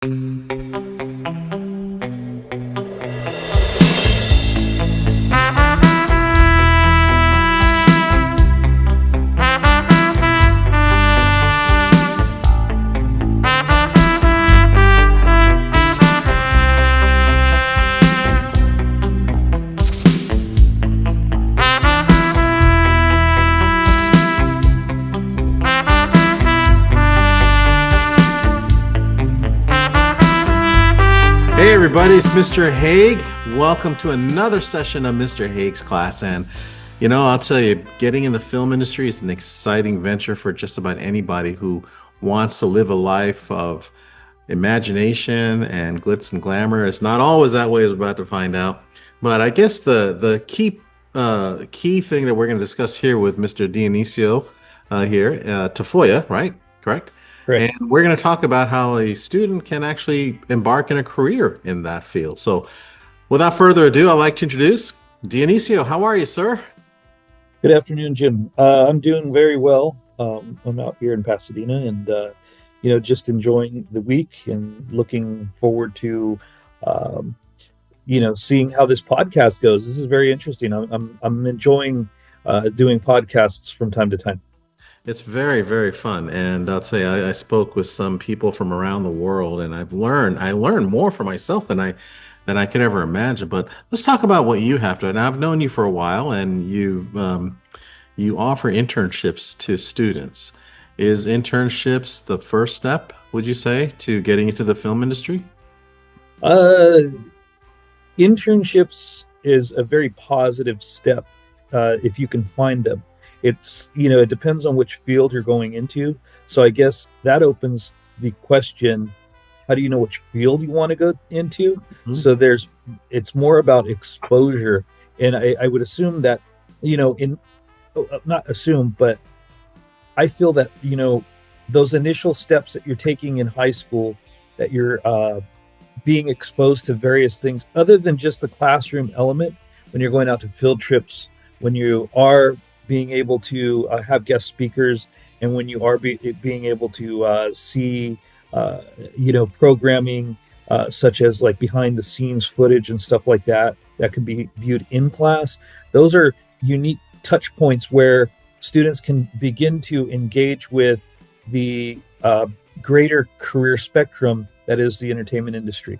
Hey everybody, it's Mr. Haig. Welcome to another session of Mr. Haig's class. And I'll tell you, getting in the film industry is an exciting venture for just about anybody who wants to live a life of imagination and glitz and glamour. It's not always that way, as we're about to find out. But I guess the key thing that we're going to discuss here with Mr. Dionisio here, Tafoya, right? Correct? Correct. And we're going to talk about how a student can actually embark in a career in that field. So without further ado, I'd like to introduce Dionisio. How are you, sir? Good afternoon, Jim. I'm doing very well. I'm out here in Pasadena and, just enjoying the week and looking forward to, seeing how this podcast goes. This is very interesting. I'm enjoying doing podcasts from time to time. It's very, very fun. And I'll tell you, I spoke with some people from around the world, and I learned more for myself than I could ever imagine. But let's talk about what you have to. And I've known you for a while, and you offer internships to students. Is internships the first step, would you say, to getting into the film industry? Uh, Internships is a very positive step if you can find them. It depends on which field you're going into. So I guess that opens the question, how do you know which field you want to go into? Mhm. So it's more about exposure. And I would assume that, not assume, but I feel that, those initial steps that you're taking in high school, that you're being exposed to various things other than just the classroom element, when you're going out to field trips, when you are being able to have guest speakers, and when you are being able to see, programming such as like behind the scenes footage and stuff like that, that can be viewed in class. Those are unique touch points where students can begin to engage with the greater career spectrum that is the entertainment industry.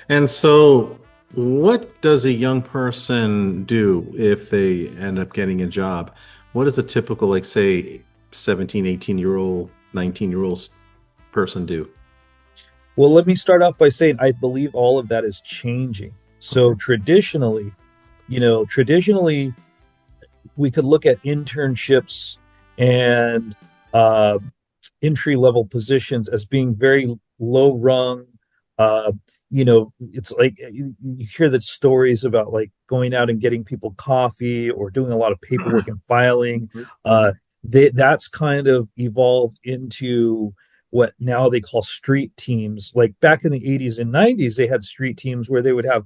And so, what does a young person do if they end up getting a job? What does a typical, like, say, 17, 18-year-old, 19-year-old person do? Well, let me start off by saying I believe all of that is changing. So Okay. traditionally, we could look at internships and uh, entry level positions as being very low rung. It's like you hear the stories about like going out and getting people coffee or doing a lot of paperwork and filing. Mhm. That's kind of evolved into what now they call street teams. Like back in the 80s and 90s, they had street teams where they would have,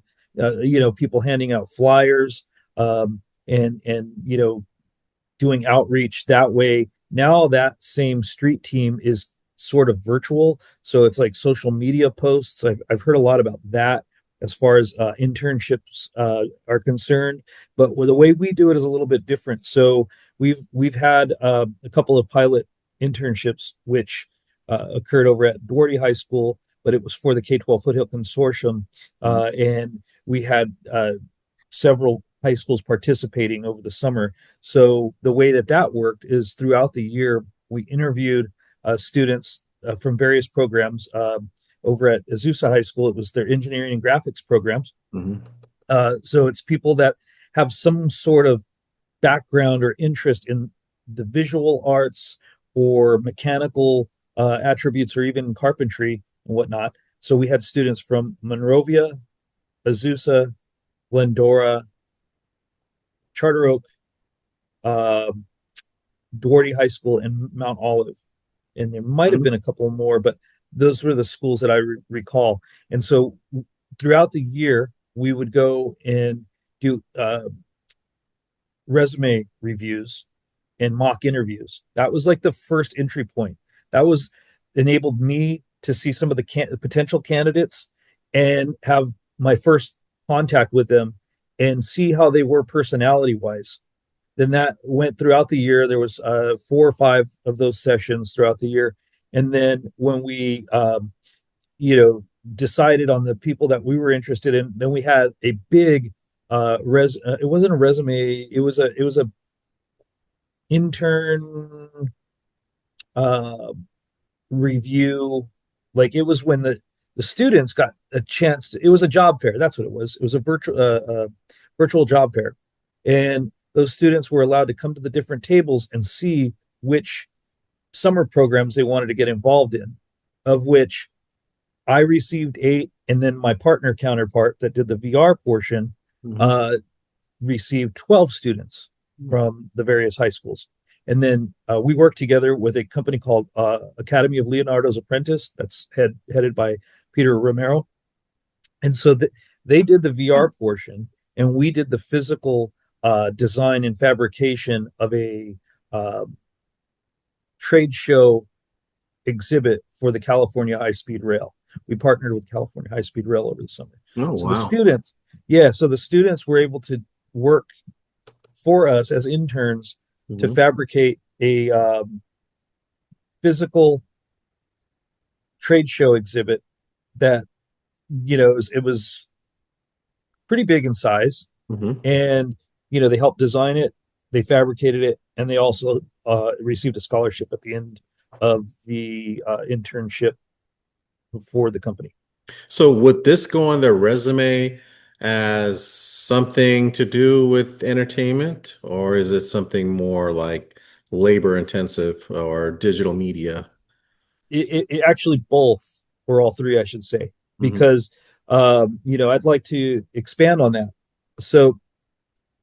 people handing out flyers, and doing outreach that way. Now that same street team is sort of virtual, so it's like social media posts. I've heard a lot about that as far as internships are concerned, but the way we do it is a little bit different. So we've had a couple of pilot internships which occurred over at Doherty High School, but it was for the K-12 Foothill Consortium, and we had several high schools participating over the summer. So the way that worked is throughout the year, we interviewed students from various programs. Over at Azusa High School, it was their engineering and graphics programs. Mhm. So it's people that have some sort of background or interest in the visual arts or mechanical attributes or even carpentry and whatnot. So we had students from Monrovia, Azusa, Glendora, Charter Oak, uh, Doherty High School, and Mount Olive. And there might have Mhm. been a couple more, but those were the schools that I recall. And so throughout the year, we would go and do resume reviews and mock interviews. That was like the first entry point. That was enabled me to see some of the potential candidates and have my first contact with them and see how they were personality wise. Then that went throughout the year. There was 4 or 5 of those sessions throughout the year. And then when we, you know, decided on the people that we were interested in, then we had a big it wasn't a resume, it was a intern uh review. Like, it was when the students got a chance it was a job fair. That's what it was. It was a virtual job fair, and those students were allowed to come to the different tables and see which summer programs they wanted to get involved in, of which I received 8, and then my partner counterpart that did the VR portion Mhm. uh, received 12 students from the various high schools. And then we worked together with a company called Academy of Leonardo's Apprentice, that's headed by Peter Romero. And so they did the VR portion, and we did the physical design and fabrication of a uh, trade show exhibit for the California High Speed Rail. We partnered with California High Speed Rail over the summer. Oh, So the wow. students, yeah, so the students were able to work for us as interns to Mhm. fabricate a physical trade show exhibit that, it was pretty big in size, Mhm. and they helped design it, they fabricated it, and they also received a scholarship at the end of the internship for the company. So would this go on their resume as something to do with entertainment, or is it something more like labor intensive or digital media? It actually both, or all three, I should say, Hmm. because I'd like to expand on that. So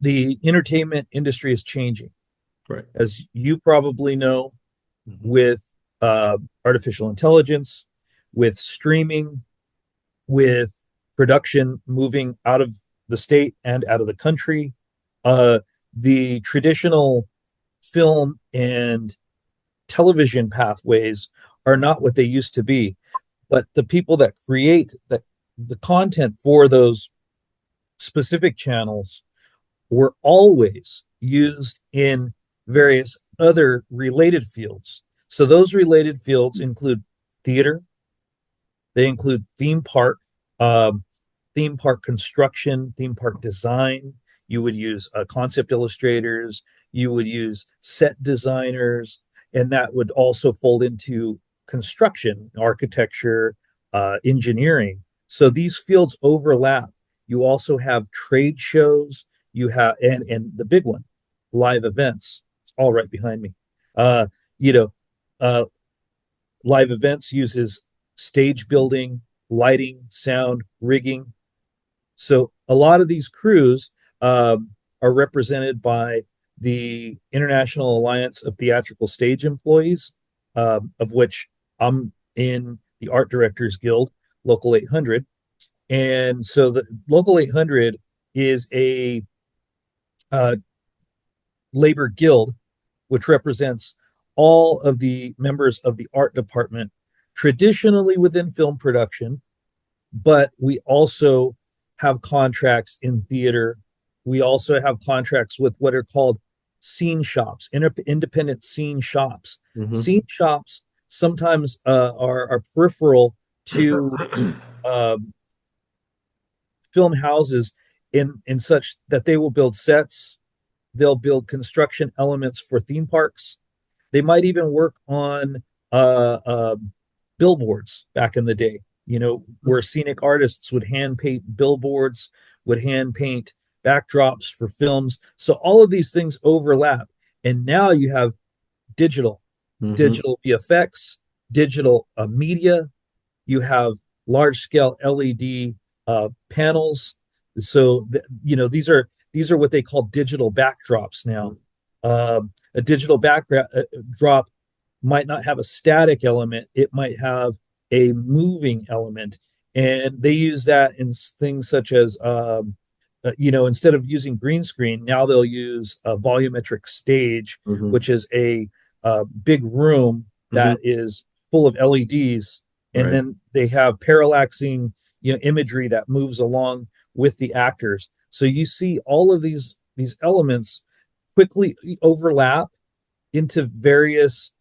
the entertainment industry is changing, Right. as you probably know, Hmm. with artificial intelligence, with streaming, with production moving out of the state and out of the country. The traditional film and television pathways are not what they used to be, but the people that create the content for those specific channels were always used in various other related fields. So those related fields include theater, they include theme park construction, theme park design. You would use concept illustrators, you would use set designers, and that would also fold into construction, architecture, engineering. So these fields overlap. You also have trade shows. You have and the big one, live events. It's all right behind me. Uh, you know, uh, Live events uses stage building, lighting, sound, rigging. So a lot of these crews are represented by the International Alliance of Theatrical Stage Employees, of which I'm in the Art Directors Guild, Local 800. And so the Local 800 is a uh, labor guild which represents all of the members of the art department, traditionally within film production, but we also have contracts in theater. We also have contracts with what are called scene shops, independent scene shops. Hmm. Scene shops sometimes are peripheral to um, film houses in such that they will build sets, they'll build construction elements for theme parks. They might even work on uh, uh, billboards back in the day, where scenic artists would hand paint billboards, would hand paint backdrops for films. So all of these things overlap. And now you have digital, Hmm. digital VFX, digital media. You have large scale LED panels. So these are what they call digital backdrops now. A digital backdrop might not have a static element; it might have a moving element, and they use that in things such as instead of using green screen, now they'll use a volumetric stage, Hmm. which is a big room Hmm. that is full of LEDs, and Right. then they have parallaxing, imagery that moves along with the actors. So you see all of these elements quickly overlap into various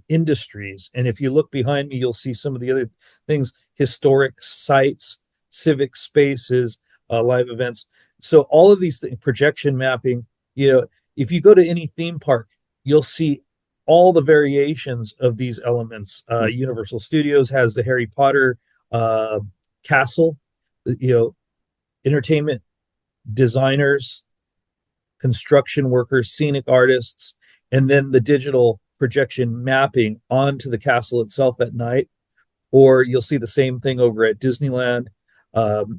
industries. And if you look behind me, you'll see some of the other things: historic sites, civic spaces, live events. So all of these things, projection mapping. If you go to any theme park, you'll see all the variations of these elements. Universal Studios has the Harry Potter uh, castle. You know, entertainment designers, construction workers, scenic artists, and then the digital projection mapping onto the castle itself at night. Or you'll see the same thing over at Disneyland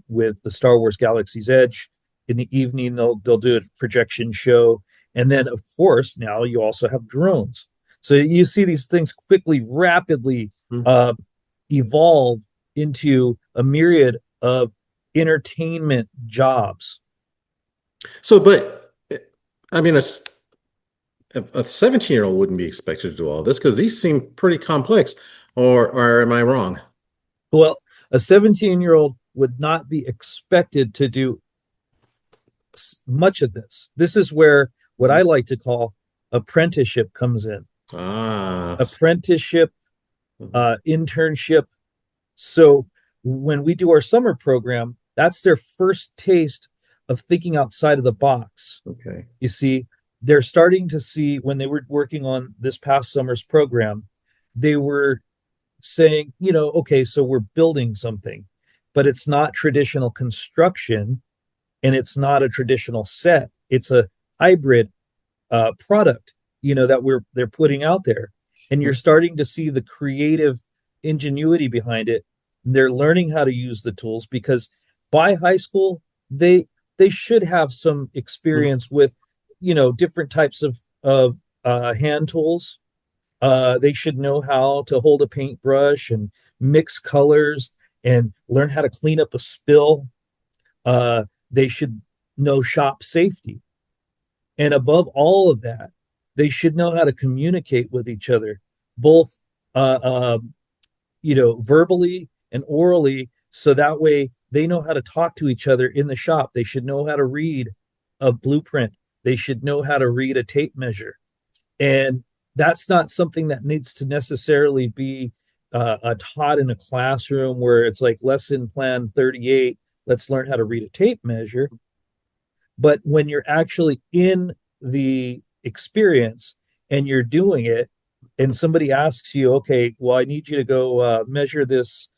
with the Star Wars Galaxy's Edge. In the evening, they'll do a projection show, and then of course now you also have drones. So you see these things quickly, rapidly Mhm. uh, evolve into a myriad of entertainment jobs. So, but I mean, a 17-year-old wouldn't be expected to do all this because these seem pretty complex, or am I wrong? Well, a 17-year-old would not be expected to do much of this. This is where what I like to call apprenticeship comes in. Ah, Apprenticeship, mhm. internship. So when we do our summer program, that's their first taste of thinking outside of the box. Okay. You see, they're starting to see when they were working on this past summer's program, they were saying, okay, so we're building something, but it's not traditional construction and it's not a traditional set. It's a hybrid product, that they're putting out there. And you're starting to see the creative ingenuity behind it. They're learning how to use the tools because by high school, they should have some Mhm. experience with, different types of hand tools. They should know how to hold a paintbrush and mix colors and learn how to clean up a spill. They should know shop safety. And above all of that, they should know how to communicate with each other, both uh, uh, verbally and orally, so that way they know how to talk to each other in the shop. They should know how to read a blueprint. They should know how to read a tape measure. And that's not something that needs to necessarily be taught in a classroom where it's like lesson plan 38, let's learn how to read a tape measure. But when you're actually in the experience and you're doing it, and somebody asks you, okay, well, I need you to go measure this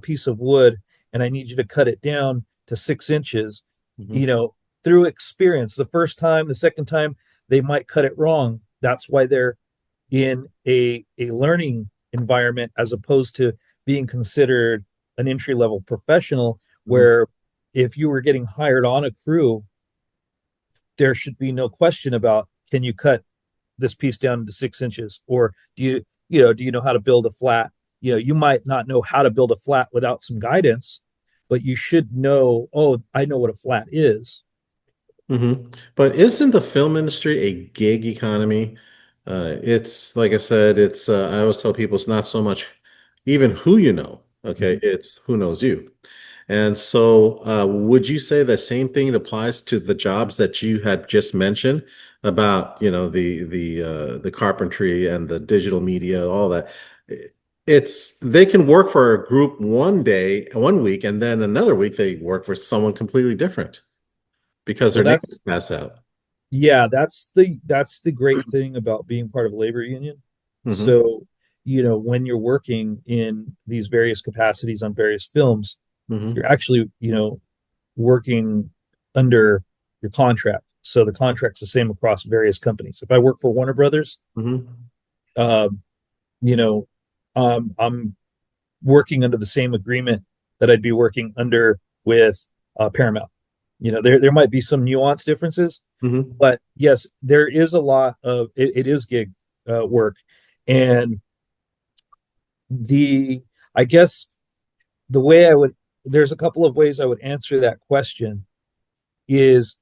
piece of wood and I need you to cut it down to 6 inches, you Mhm. know, through experience, the first time, the second time, they might cut it wrong. That's why they're in a learning environment as opposed to being considered an entry level professional, Mhm. where if you were getting hired on a crew, there should be no question about, can you cut this piece down to 6 inches, or do you know how to build a flat. You might not know how to build a flat without some guidance, but you should know, oh, I know what a flat is. But isn't the film industry a gig economy? It's like I said, I always tell people it's not so much even who you know, okay, Mhm. it's who knows you. And so, would you say the same thing applies to the jobs that you had just mentioned about, the carpentry and the digital media, all that? It's they can work for a group one day, one week, and then another week they work for someone completely different because Well, their name that's pass out. yeah, that's the great thing about being part of a labor union. Hmm. So, when you're working in these various capacities on various films, you're Hmm. actually, working under your contract. So the contract's the same across various companies. If I work for Warner Brothers, Hmm. um, you know, I'm working under the same agreement that I'd be working under with Paramount. There might be some nuance differences, Hmm. but yes, there is a lot of it is gig work, and the I guess the way I would there's a couple of ways I would answer that question. Is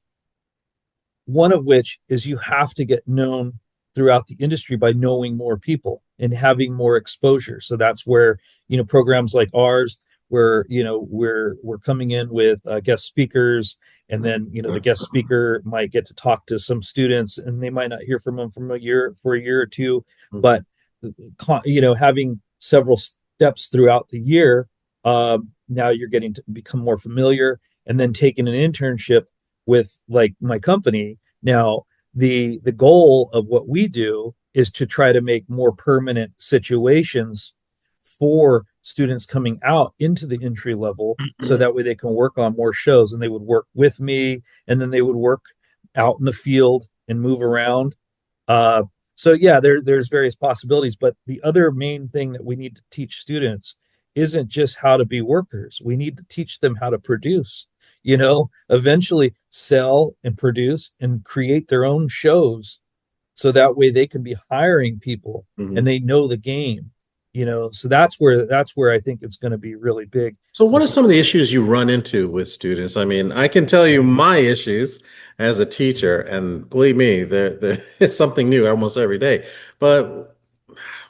one of which is you have to get known throughout the industry by knowing more people. and having more exposure. So that's where, programs like ours, where, we're coming in with guest speakers, and then, the guest speaker might get to talk to some students, and they might not hear from them from a year or two, but having several steps throughout the year, now you're getting to become more familiar, and then taking an internship with like my company. Now, the goal of what we do is to try to make more permanent situations for students coming out into the entry level, so that way they can work on more shows, and they would work with me, and then they would work out in the field and move around. uh, so yeah, there's various possibilities, but the other main thing that we need to teach students isn't just how to be workers. We need to teach them how to produce, eventually sell and produce and create their own shows, so that way they can be hiring people and Mhm. they know the game. So that's where I think it's going to be really big. So, what are some of the issues you run into with students? I mean, I can tell you my issues as a teacher, and believe me, there is something new almost every day. But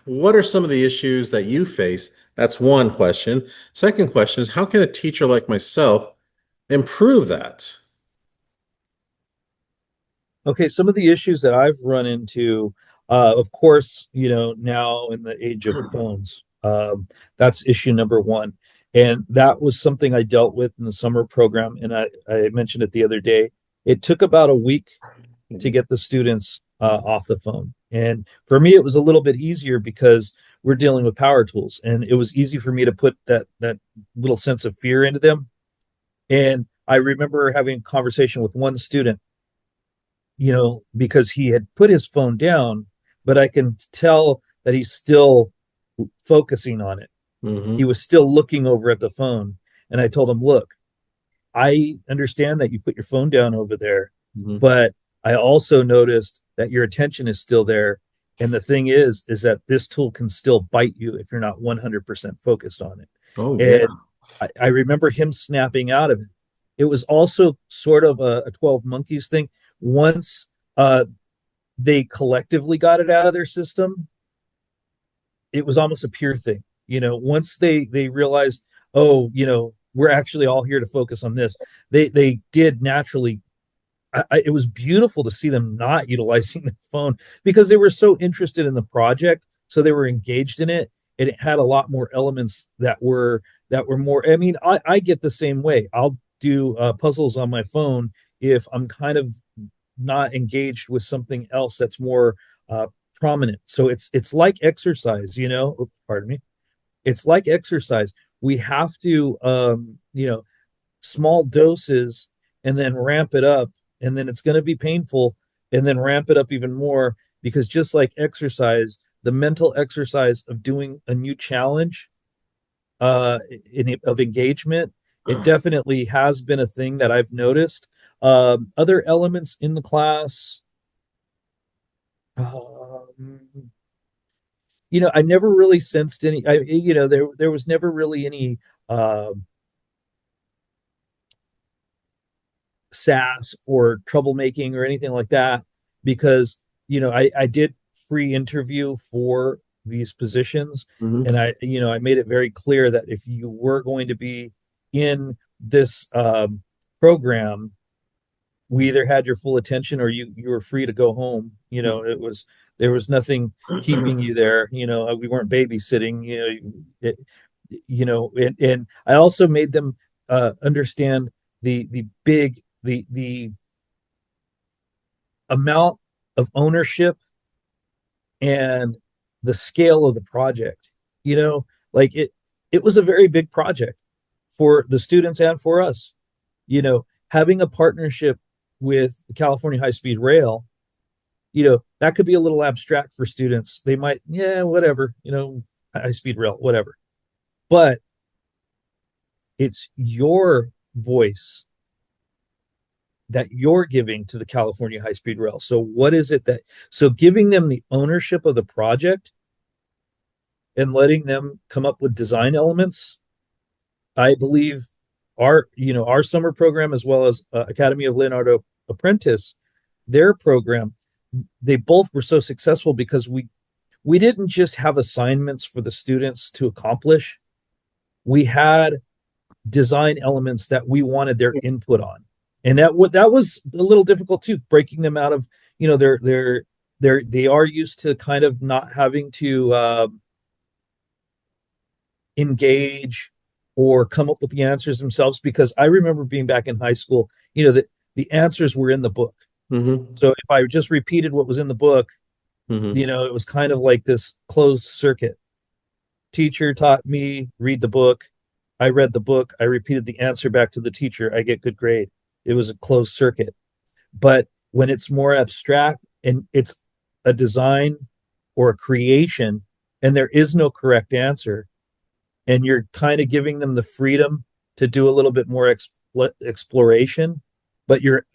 what are some of the issues that you face? That's one question. Second question is, how can a teacher like myself improve that? Okay, some of the issues that I've run into, of course, now in the age of phones, that's issue number one. And that was something I dealt with in the summer program. And I mentioned it the other day. It took about a week to get the students off the phone. And for me, it was a little bit easier because we're dealing with power tools, and it was easy for me to put that little sense of fear into them. And I remember having a conversation with one student, because he had put his phone down, but I can tell that he's still focusing on it. He Hmm. was still looking over at the phone. And I told him, look, I understand that you put your phone down over there, Hmm. but I also noticed that your attention is still there. And the thing is that this tool can still bite you if you're not 100% focused on it. Oh, yeah. And I remember him snapping out of it. It was also sort of a 12 monkeys thing. Once uh, they collectively got it out of their system, it was almost a peer thing. Once they realized, oh, we're actually all here to focus on this, they did naturally. It was beautiful to see them not utilizing the phone because they were so interested in the project, so they were engaged in it, and it had a lot more elements that were more. I mean, I get the same way. I'll do puzzles on my phone if I'm kind of not engaged with something else that's more uh, prominent. So it's like exercise, Oops, pardon me. It's like exercise. We have to, small doses, and then ramp it up, and then it's going to be painful, and then ramp it up even more, because just like exercise, the mental exercise of doing a new challenge, of engagement, it definitely has been a thing that I've noticed. Other elements in the class, um, I never really sensed any. There was never really any uh, sass or troublemaking or anything like that, because I did free interview for these positions, Hmm. and I made it very clear that if you were going to be in this program, we either had your full attention, or you were free to go home. There was nothing keeping you there. We weren't babysitting. And I also made them understand the amount of ownership and the scale of the project. Like it was a very big project for the students and for us. Having a partnership with the California High Speed Rail, that could be a little abstract for students. They might, yeah, whatever, high speed rail, whatever. But it's your voice that you're giving to the California High Speed Rail. So what is it so giving them the ownership of the project and letting them come up with design elements, I believe our summer program, as well as Academy of Leonardo Apprentice, their program, they both were so successful because we didn't just have assignments for the students to accomplish. We had design elements that we wanted their input on, and that was a little difficult too, breaking them out of, they are used to kind of not having to engage or come up with the answers themselves, because I remember being back in high school, that the answers were in the book. Mm-hmm. So if I just repeated what was in the book, Mm-hmm. it was kind of like this closed circuit. Teacher taught me, read the book. I read the book. I repeated the answer back to the teacher. I get good grade. It was a closed circuit. But when it's more abstract and it's a design or a creation, and there is no correct answer, and you're kind of giving them the freedom to do a little bit more exploration, but you're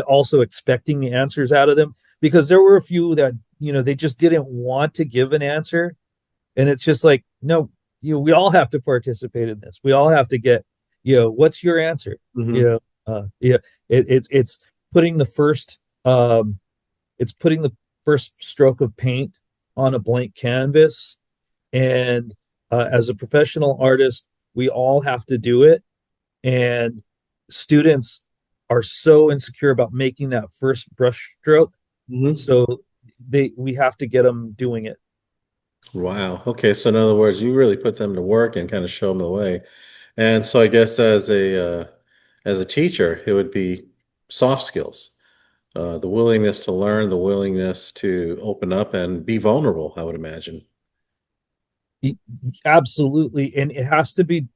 also expecting the answers out of them, because there were a few that they just didn't want to give an answer, and it's just like, no, we all have to participate in this. We all have to get, what's your answer? Mm-hmm. Yeah, it's putting the first it's putting the first stroke of paint on a blank canvas. And as a professional artist, we all have to do it. And students are so insecure about making that first brush stroke. Mm-hmm. So we have to get them doing it. Wow. Okay. So in other words, you really put them to work and kind of show them the way. And so I guess as a teacher, it would be soft skills, the willingness to learn, the willingness to open up and be vulnerable, I would imagine. Absolutely. And it has to be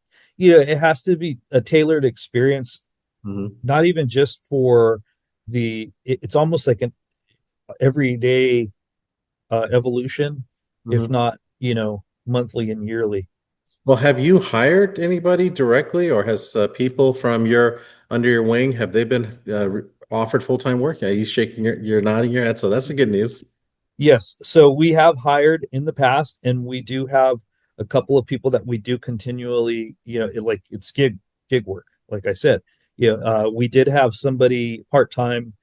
a tailored experience, Hmm. not even just for it's almost like an everyday evolution, if Hmm. not, monthly and yearly. Well, have you hired anybody directly, or has people from your under your wing, have they been offered full-time work? Yeah, you shaking you're nodding your head, so that's the good news. Yes, so we have hired in the past, and we do have a couple of people that we do continually, like it's gig work. Like I said, we did have somebody part time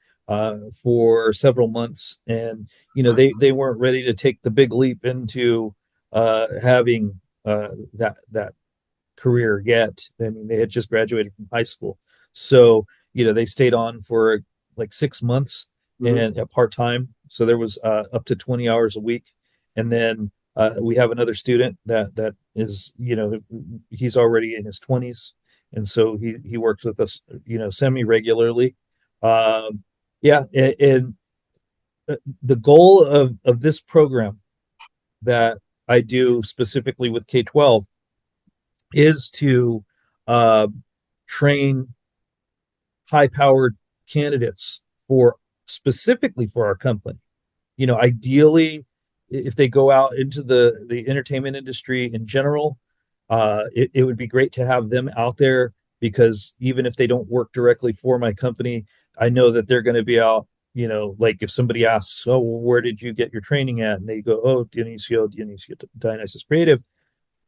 for several months, and they weren't ready to take the big leap into having that career yet. I mean, they had just graduated from high school. So, they stayed on for like 6 months Hmm. and part time. So there was up to 20 hours a week. And then we have another student that is, he's already in his 20s. And so he works with us, semi regularly. Yeah. And the goal of this program that I do specifically with K-12 is to uh, train high-powered candidates for specifically for our company. Ideally, if they go out into the entertainment industry in general, it would be great to have them out there, because even if they don't work directly for my company, I know that they're going to be out. Like if somebody asks, "Oh, well, where did you get your training at?" and they go, "Oh, Dionisio, Dionysus Creative."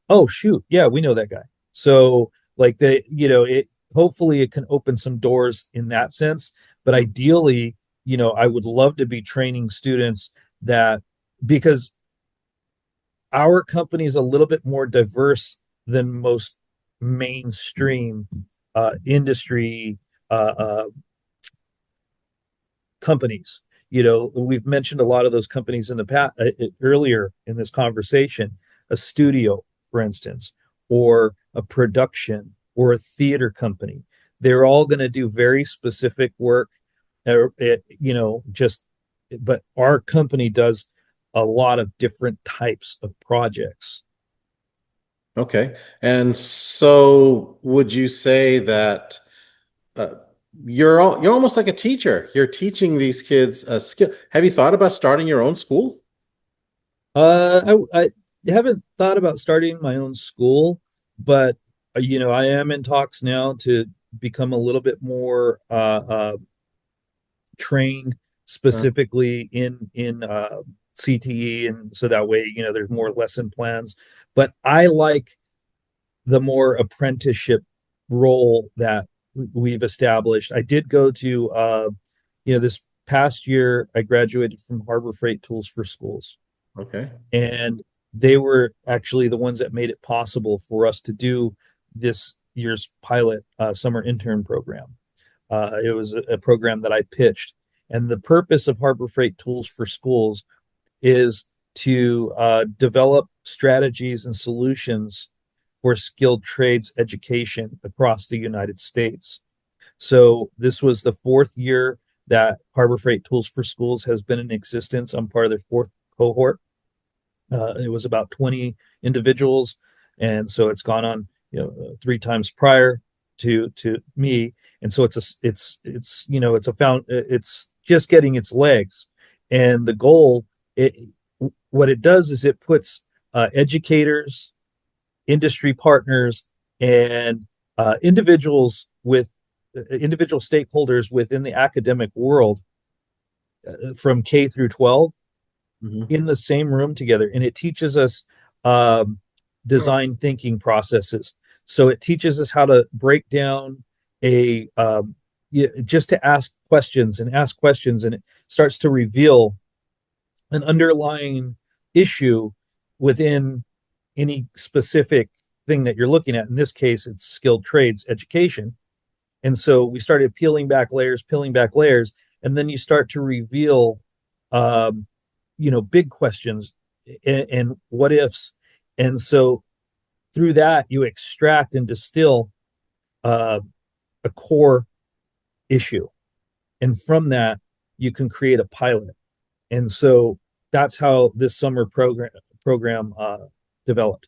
Oh shoot, yeah, we know that guy. So like it hopefully it can open some doors in that sense. But ideally, I would love to be training students that, because our company is a little bit more diverse than most mainstream industry uh, uh, companies. We've mentioned a lot of those companies in the past earlier in this conversation. A studio, for instance, or a production, or a theater company. They're all going to do very specific work. Just, but our company does a lot of different types of projects. Okay. And so would you say that uh, you're almost like a teacher. You're teaching these kids a skill. Have you thought about starting your own school? I haven't thought about starting my own school, but I am in talks now to become a little bit more trained specifically in CTE, and so that way there's more lesson plans. But I like the more apprenticeship role that we've established. I did go to this past year. I graduated from Harbor Freight Tools for Schools. Okay. And they were actually the ones that made it possible for us to do this year's pilot summer intern program. It was a program that I pitched. And the purpose of Harbor Freight Tools for Schools is to develop strategies and solutions for skilled trades education across the United States. So this was the fourth year that Harbor Freight Tools for Schools has been in existence. I'm part of their fourth cohort. It was about 20 individuals, and so it's gone on, three times prior to me, and so it's just getting its legs, and the goal, it what it does is it puts educators, industry partners, and individual stakeholders within the academic world from K through 12 Hmm. in the same room together, and it teaches us um, design thinking processes. So it teaches us how to break down just to ask questions, and it starts to reveal an underlying issue within any specific thing that you're looking at. In this case, it's skilled trades education. And so we started peeling back layers, and then you start to reveal um, big questions and what ifs. And so through that, you extract and distill uh, a core issue. And from that, you can create a pilot. And so that's how this summer program developed.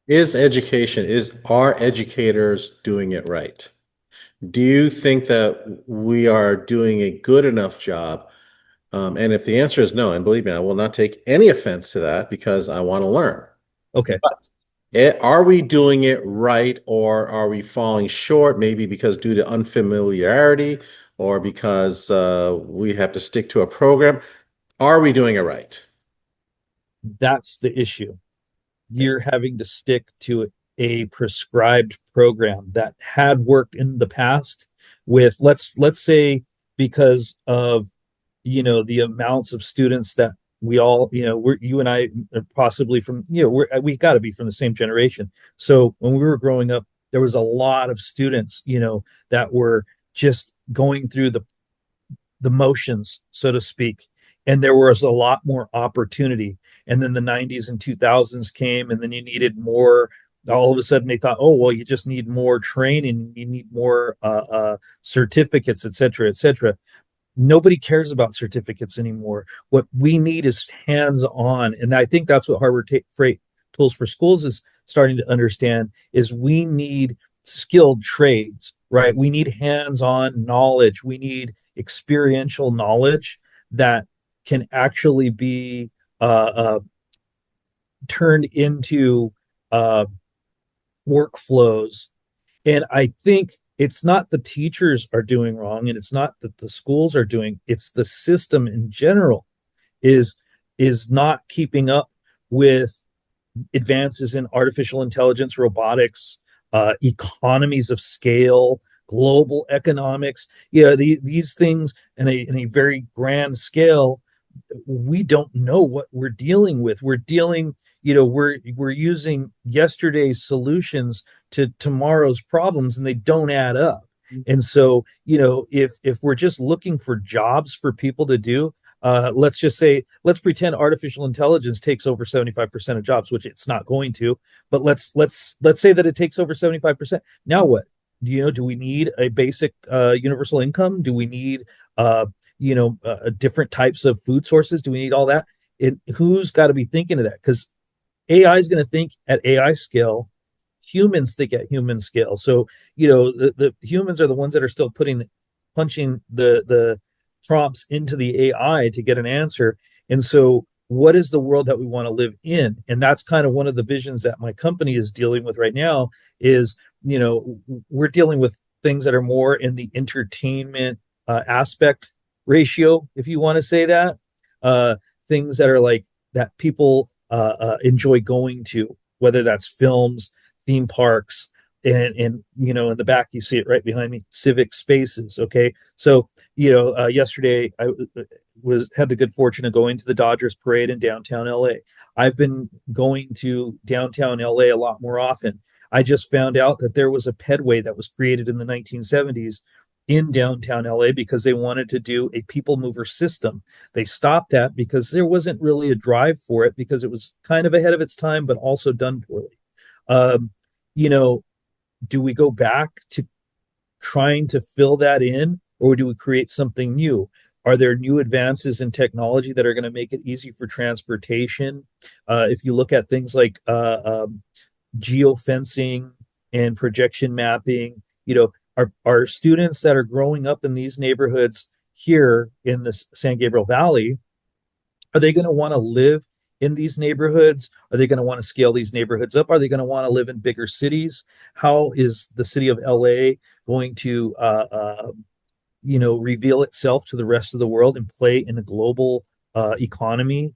Is our educators doing it right? Do you think that we are doing a good enough job? And if the answer is no, and believe me, I will not take any offense to that because I want to learn. Okay. But are we doing it right, or are we falling short? Maybe because due to unfamiliarity, or because we have to stick to a program. Are we doing it right? That's the issue. You're having to stick to a prescribed program that had worked in the past with, let's say, because of the amounts of students that we all, you and I are possibly from, we got to be from the same generation. So when we were growing up, there was a lot of students, that were just going through the motions, so to speak. And there was a lot more opportunity. And then the 90s and 2000s came, and then you needed more. All of a sudden, they thought, oh, well, you just need more training, you need more certificates, et cetera, et cetera. Nobody cares about certificates anymore. What we need is hands on. And I think that's what Freight Tools for Schools is starting to understand is we need skilled trades, right? We need hands on knowledge. We need experiential knowledge that can actually be turned into uh, workflows. And I think it's not the teachers are doing wrong, and it's not that the schools are doing, it's the system in general is is not keeping up with advances in artificial intelligence, robotics, economies of scale, global economics. These things in a very grand scale, we don't know what we're dealing with. We're using yesterday's solutions to tomorrow's problems, and they don't add up. And so, if we're just looking for jobs for people to do, let's pretend artificial intelligence takes over 75% of jobs, which it's not going to, but let's say that it takes over 75%. Now what? Do we need a basic universal income? Do we need different types of food sources? Do we need all that? Who's got to be thinking of that? Because AI is going to think at AI scale. Humans think at human scale. So the humans are the ones that are still punching the prompts into the AI to get an answer. And so, what is the world that we want to live in? And that's kind of one of the visions that my company is dealing with right now. Is we're dealing with things that are more in the entertainment aspect ratio, if you want to say that. Uh, Things that are like that people enjoy going to, whether that's films, theme parks, and in the back you see it right behind me, civic spaces. Okay, so yesterday I was had the good fortune of going to the Dodgers parade in downtown LA. I've been going to downtown LA a lot more often. I just found out that there was a pedway that was created in the 1970s in downtown LA because they wanted to do a people mover system. They stopped that because there wasn't really a drive for it because it was kind of ahead of its time, but also done poorly. Um, you know, do we go back to trying to fill that in, or do we create something new? Are there new advances in technology that are going to make it easy for transportation? If you look at things like geofencing and projection mapping, our students that are growing up in these neighborhoods here in the San Gabriel Valley, are they going to want to live in these neighborhoods? Are they going to want to scale these neighborhoods up? Are they going to want to live in bigger cities? How is the city of LA going to, reveal itself to the rest of the world and play in a global economy?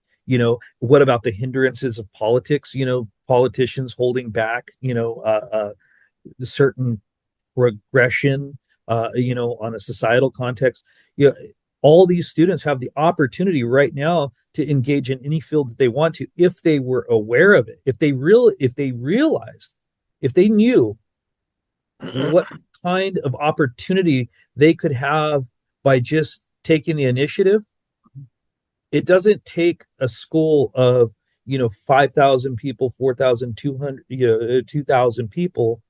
What about the hindrances of politics? Politicians holding back, certain regression, on a societal context. All these students have the opportunity right now to engage in any field that they want to if they were aware of it, if they realized, if they knew what kind of opportunity they could have by just taking the initiative. It doesn't take a school of 5,000 people, 4,200, 2,000 people.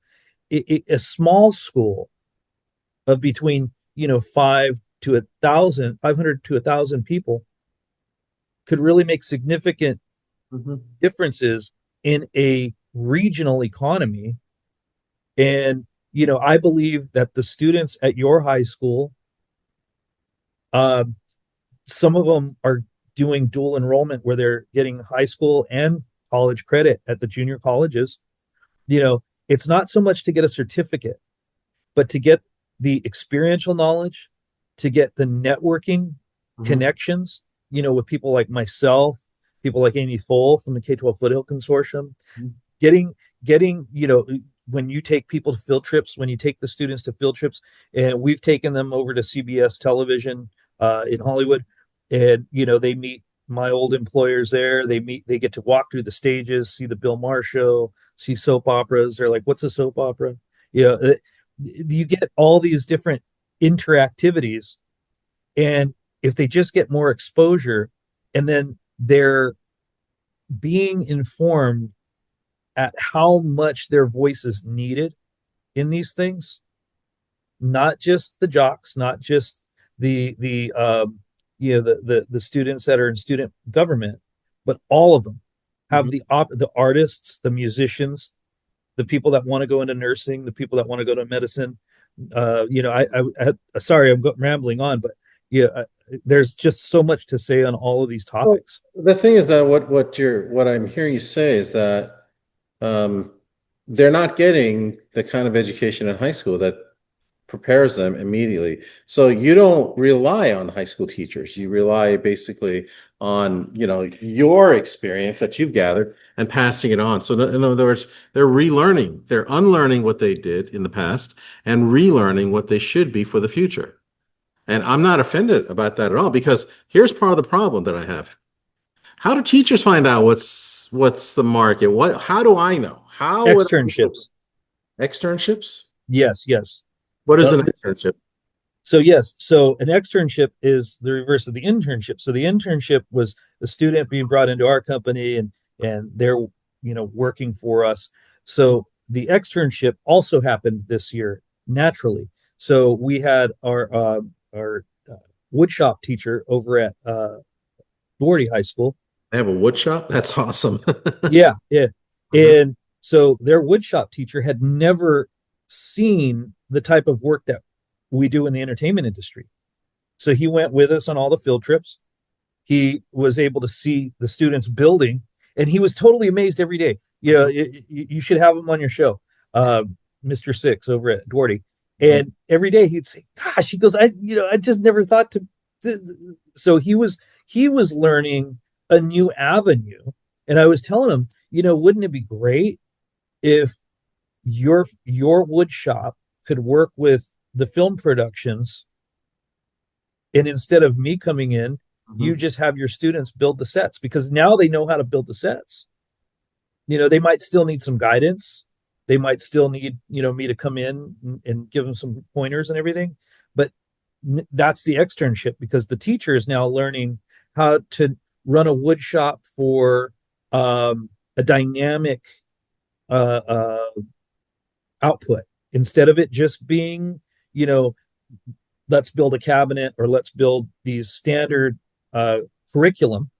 A small school of between 500 to 1,000 people could really make significant differences in a regional economy. And I believe that the students at your high school, some of them are doing dual enrollment where they're getting high school and college credit at the junior colleges. It's not so much to get a certificate, but to get the experiential knowledge, to get the networking connections, with people like myself, people like Amy Fole from the K-12 Foothill Consortium, getting, when you take people to field trips, when you take the students to field trips, and we've taken them over to CBS television in Hollywood, and they meet my old employers there. They get to walk through the stages, see the Bill Maher show, see soap operas. They're like, "What's a soap opera?" You get all these different interactivities, and if they just get more exposure, and then they're being informed at how much their voice is needed in these things, not just the jocks, not just the students that are in student government, but all of them have the artists, the musicians, the people that want to go into nursing, the people that want to go to medicine. Sorry, I'm rambling on, but there's just so much to say on all of these topics. Well, the thing is that what I'm hearing you say is that they're not getting the kind of education in high school that prepares them immediately. So you don't rely on high school teachers. You rely basically on, your experience that you've gathered and passing it on. So in other words, they're relearning, they're unlearning what they did in the past and relearning what they should be for the future. And I'm not offended about that at all, because here's part of the problem that I have. How do teachers find out what's the market? How do I know? How would Externships. Externships? Yes. What is an externship? So yes, so an externship is the reverse of the internship. So the internship was the student being brought into our company and they're working for us. So the externship also happened this year naturally. So we had our woodshop teacher over at Doherty High School. They have a wood shop? That's awesome. Yeah. And so their woodshop teacher had never seen the type of work that we do in the entertainment industry. So he went with us on all the field trips. He was able to see the students building, and he was totally amazed every day. You should have him on your show, Mr. Six over at Doherty. And every day he'd say, "Gosh," he goes, I just never thought to." So he was learning a new avenue, and I was telling him, wouldn't it be great if your wood shop could work with the film productions, and instead of me coming in, you Mhm. just have your students build the sets because now they know how to build the sets. They might still need some guidance. They might still need, me to come in and give them some pointers and everything. But that's the externship because the teacher is now learning how to run a wood shop for a dynamic output instead of it just being, you know, let's build a cabinet or let's build these standard uh, curriculum.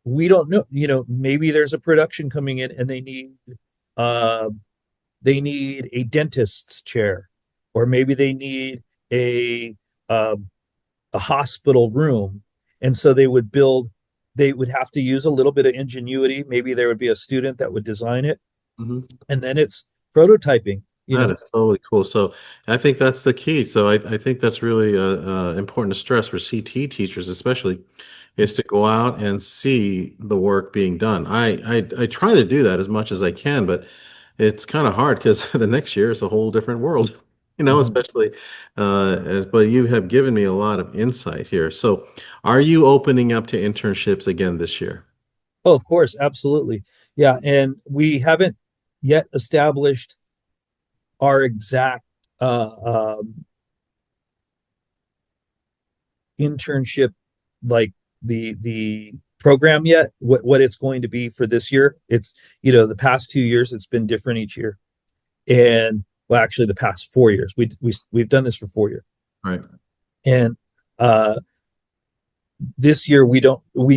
We don't know, maybe there's a production coming in and uh, they need a dentist's chair, or maybe they need a uh, a hospital room, and so they would have to use a little bit of ingenuity. Maybe there would be a student that would design it, Mhm. and then it's prototyping. That is totally cool. So I think that's the key. So I think that's really important to stress for CT teachers, especially, is to go out and see the work being done. I try to do that as much as I can, but it's kind of hard because the next year is a whole different world, Mhm. especially but you have given me a lot of insight here. So are you opening up to internships again this year? Oh, of course, absolutely. Yeah, and we haven't yet established our exact internship, like the program yet. What it's going to be for this year. It's the past 2 years it's been different each year, and well, actually the past 4 years we've done this for 4 years, Right. and uh, this year we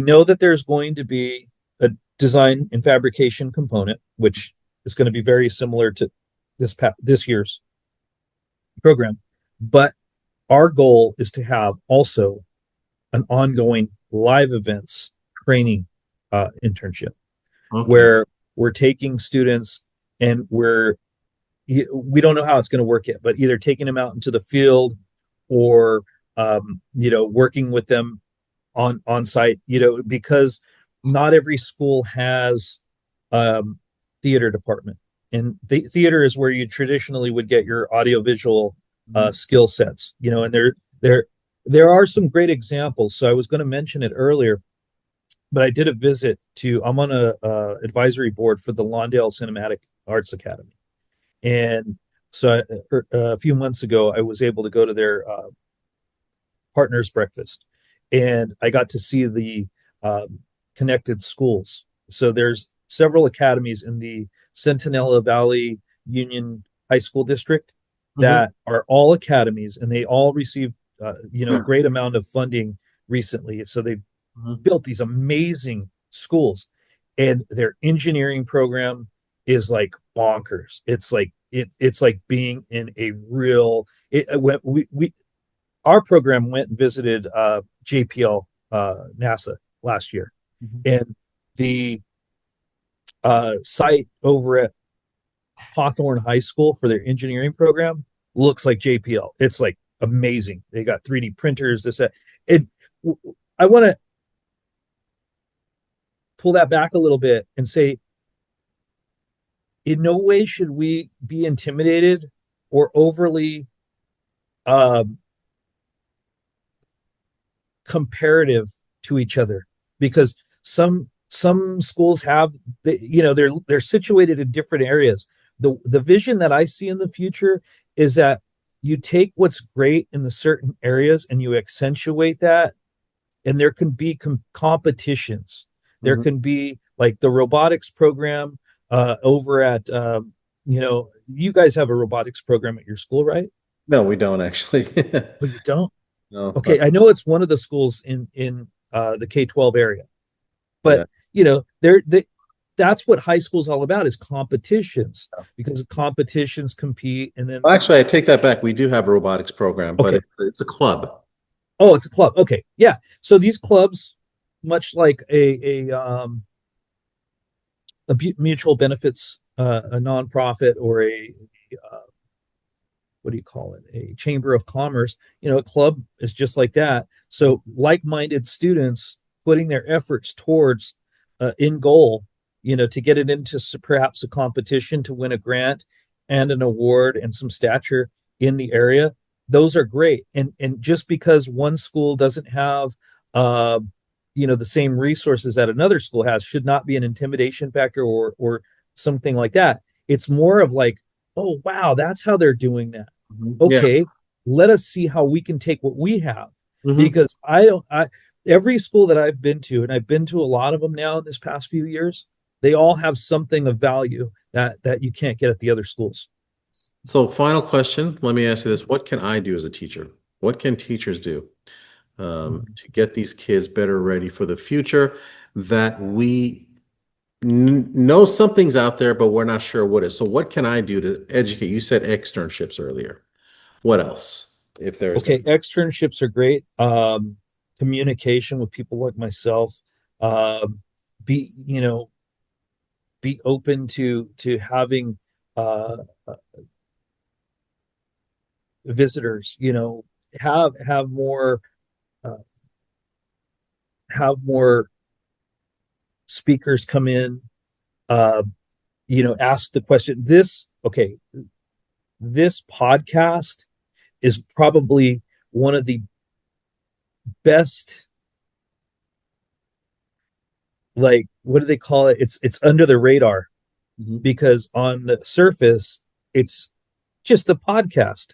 know that there's going to be a design and fabrication component, which is going to be very similar to this year's program, but our goal is to have also an ongoing live events training internship Okay. where we're taking students and we don't know how it's going to work yet, but either taking them out into the field or working with them on site, because not every school has um, theater department, and the theater is where you traditionally would get your audiovisual Mhm. skill sets, and there are some great examples. So I was going to mention it earlier, but I did a visit to. I'm on a advisory board for the Lawndale Cinematic Arts Academy, and so a few months ago I was able to go to their partners breakfast, and I got to see the connected schools. So there's several academies in the Centinela Valley Union High School District Mhm. that are all academies, and they all received a great amount of funding recently. So they've Mhm. built these amazing schools, and their engineering program is like bonkers. It's like being in a real. We our program went and visited JPL, NASA last year, Mhm. and the site over at Hawthorne High School for their engineering program looks like JPL. It's like amazing. They got 3D printers. This that. It. I want to pull that back a little bit and say, in no way should we be intimidated or overly um, comparative to each other, because some schools have they're situated in different areas. The vision that I see in the future is that you take what's great in the certain areas and you accentuate that, and there can be competitions. There Mhm. can be like the robotics program over at you guys have a robotics program at your school, right? No, we don't actually. Oh, you don't. No, Okay, I know it's one of the schools in the K-12 area, but yeah. that's what high school is all about, is competitions, because competitions compete, and then Well, actually, I take that back. We do have a robotics program, but okay, it's a club. oh, it's a club. Okay, yeah. So these clubs, much like a mutual benefits, a nonprofit, or a what do you call it, a chamber of commerce, a club is just like that. So like-minded students putting their efforts towards in goal, to get it into perhaps a competition to win a grant and an award and some stature in the area. Those are great. And just because one school doesn't have uh, the same resources that another school has should not be an intimidation factor or something like that. It's more of like, oh wow, that's how they're doing that. Yeah. Okay, let us see how we can take what we have. Hmm. Because I don't I every school that I've been to, and I've been to a lot of them now in this past few years, they all have something of value that you can't get at the other schools. So, final question. Let me ask you this. What can I do as a teacher? What can teachers do to get these kids better ready for the future that we know something's out there, but we're not sure what is? So, what can I do to educate? You said externships earlier. What else, if there is any? Okay, externships are great. Communication with people like myself. Be be open to having uh, visitors. Have more uh, have more speakers come in. Uh, ask the question. This podcast is probably one of the best, like, what do they call it? It's under the radar Mhm. because on the surface it's just a podcast.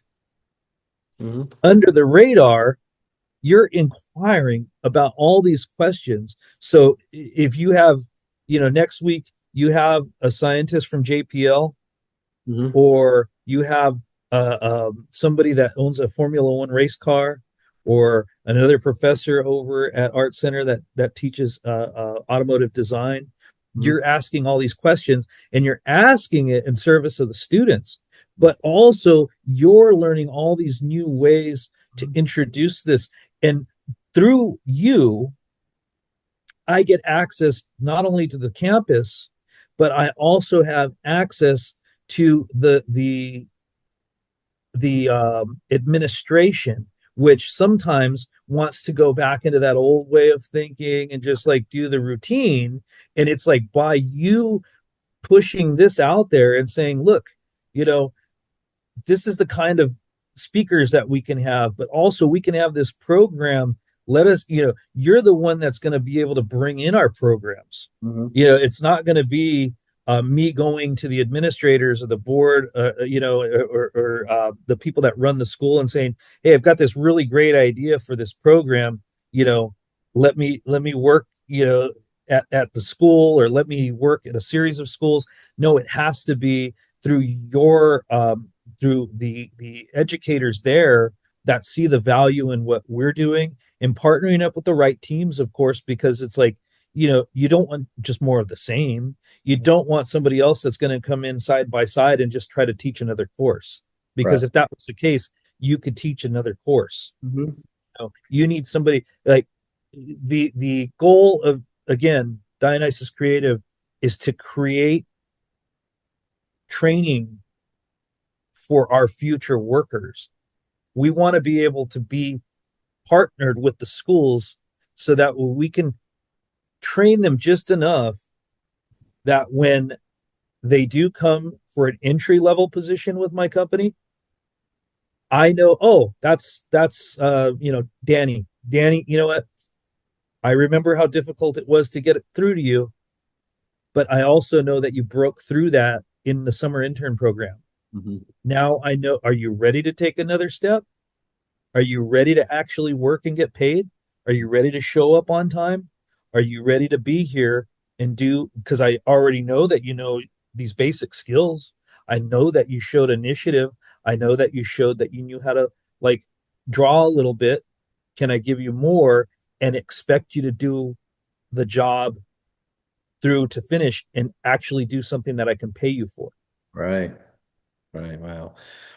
Mhm. Under the radar, you're inquiring about all these questions. So if you have, next week you have a scientist from JPL, Mhm. or you have somebody that owns a Formula One race car, or another professor over at Art Center that teaches automotive design. Mhm. You're asking all these questions, and you're asking it in service of the students, but also you're learning all these new ways to introduce this. And through you, I get access not only to the campus, but I also have access to the administration, which sometimes wants to go back into that old way of thinking and just like do the routine. And it's like by you pushing this out there and saying, look, you know, this is the kind of speakers that we can have, but also we can have this program. Let us, you're the one that's going to be able to bring in our programs. Mhm. It's not going to be me going to the administrators or the board, or the people that run the school and saying, "Hey, I've got this really great idea for this program. You know, let me work. At the school, or let me work at a series of schools." No, it has to be through through the educators there that see the value in what we're doing, and partnering up with the right teams, of course, because it's like, you don't want just more of the same. You don't want somebody else that's going to come in side by side and just try to teach another course, Right. because if that was the case, you could teach another course. Mhm. You need somebody like the goal of, again, Dionysus Creative is to create training for our future workers. We want to be able to be partnered with the schools so that we can train them just enough that when they do come for an entry level position with my company, I know, oh, that's Danny, you know what? I remember how difficult it was to get it through to you, but I also know that you broke through that in the summer intern program. Mhm. Now I know, are you ready to take another step? Are you ready to actually work and get paid? Are you ready to show up on time? Are you ready to be here and do? Because I already know that you know these basic skills. I know that you showed initiative. I know that you showed that you knew how to, like, draw a little bit. Can I give you more and expect you to do the job through to finish and actually do something that I can pay you for? Right. Right. Wow.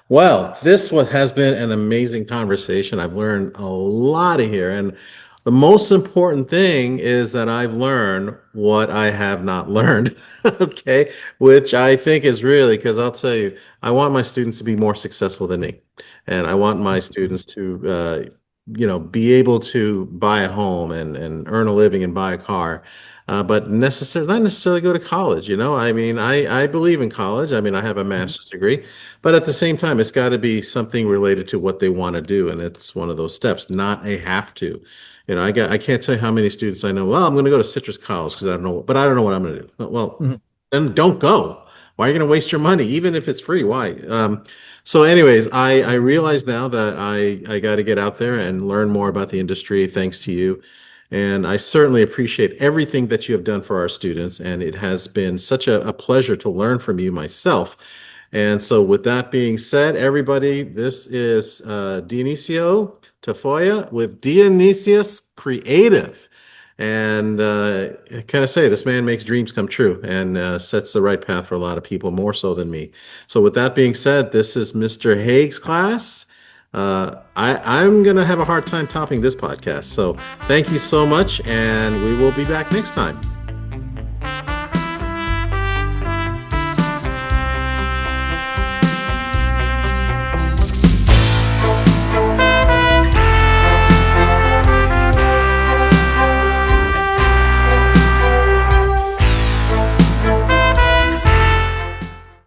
Well, this has been an amazing conversation. I've learned a lot of here. And the most important thing is that I've learned what I have not learned. Okay. Which I think is really, because I'll tell you, I want my students to be more successful than me. And I want my students to, be able to buy a home and earn a living and buy a car. but not necessarily go to college. I mean, I believe in college. I mean, I have a Mhm. master's degree, but at the same time, it's got to be something related to what they want to do, and it's one of those steps, not a have to. I can't tell you how many students I know. Well, I'm going to go to Citrus College because I don't know, but I don't know what I'm going to do. Well, Mhm. then don't go. Why are you going to waste your money, even if it's free? Why? So, anyways, I realize now that I got to get out there and learn more about the industry, thanks to you. And I certainly appreciate everything that you have done for our students. And it has been such a pleasure to learn from you myself. And so, with that being said, everybody, this is Dionisio Tafoya with Dionysius Creative. And kind of say this man makes dreams come true and sets the right path for a lot of people, more so than me. So, with that being said, this is Mr. Haig's class. I'm going to have a hard time topping this podcast. So, thank you so much, and we will be back next time.